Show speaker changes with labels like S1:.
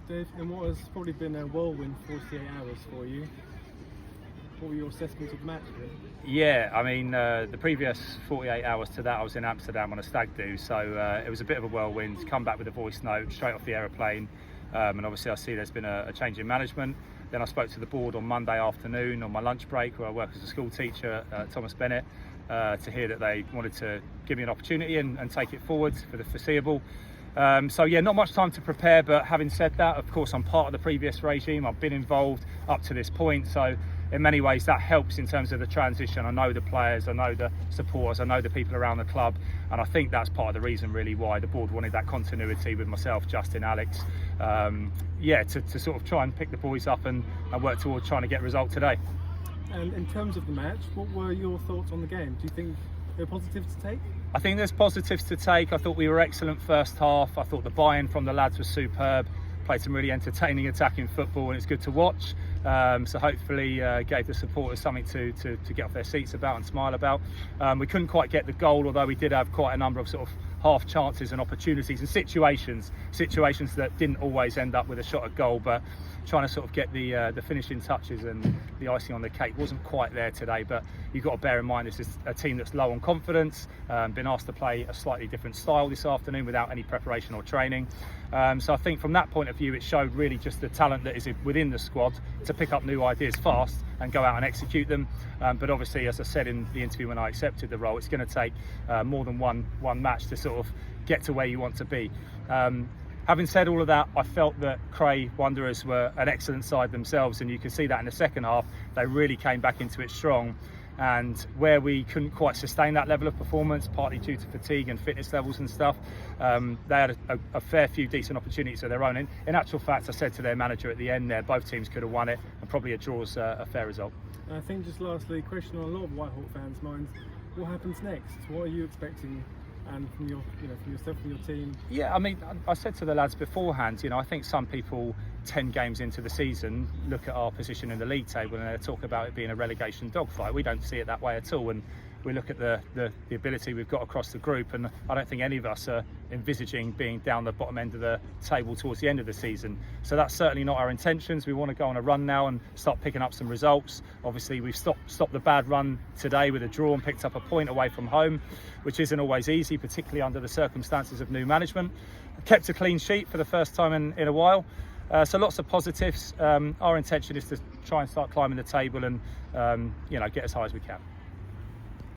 S1: Dave, in what has probably been a whirlwind 48 hours for you, what were your assessments of the match?
S2: Yeah, I mean, the previous 48 hours to that, I was in Amsterdam on a stag do, so it was a bit of a whirlwind. Come back with a voice note straight off the aeroplane, and obviously I see there's been a change in management. Then I spoke to the board on Monday afternoon on my lunch break, where I work as a school teacher at Thomas Bennett, to hear that they wanted to give me an opportunity and take it forward for the foreseeable. So yeah, not much time to prepare, but having said that, of course I'm part of the previous regime. I've been involved up to this point, so in many ways that helps in terms of the transition. I know the players, I know the supporters, I know the people around the club, and I think that's part of the reason really why the board wanted that continuity with myself, Justin, Alex, to sort of try and pick the boys up and work towards trying to get a result today.
S1: And in terms of the match, what were your thoughts on the game? Do you think there are positives to take?
S2: I think there's positives to take. I thought we were excellent first half. I thought the buy-in from the lads was superb. Played some really entertaining attacking football, and it's good to watch. So hopefully gave the supporters something to get off their seats about and smile about. We couldn't quite get the goal, although we did have quite a number of sort of half chances and opportunities and situations that didn't always end up with a shot at goal, but trying to sort of get the finishing touches and the icing on the cake wasn't quite there today. But you've got to bear in mind this is a team that's low on confidence, been asked to play a slightly different style this afternoon without any preparation or training. So I think from that point of view it showed really just the talent that is within the squad to pick up new ideas fast and go out and execute them. But obviously, as I said in the interview when I accepted the role, it's going to take more than one match to sort of get to where you want to be. Having said all of that, I felt that Cray Wanderers were an excellent side themselves, and you can see that in the second half they really came back into it strong. And where we couldn't quite sustain that level of performance, partly due to fatigue and fitness levels and stuff, they had a fair few decent opportunities of their own. In actual fact, I said to their manager at the end there, both teams could have won it, and probably a draw's a fair result.
S1: And I think just lastly, a question on a lot of Whitehawk fans' minds: what happens next? What are you expecting? And from yourself, from your team?
S2: Yeah, I mean, I said to the lads beforehand, I think some people 10 games into the season look at our position in the league table and they talk about it being a relegation dogfight. We don't see it that way at all, and we look at the ability we've got across the group, and I don't think any of us are envisaging being down the bottom end of the table towards the end of the season. So that's certainly not our intentions. We want to go on a run now and start picking up some results. Obviously we've stopped the bad run today with a draw and picked up a point away from home, which isn't always easy, particularly under the circumstances of new management. Kept a clean sheet for the first time in a while. So lots of positives. Our intention is to try and start climbing the table and get as high as we can.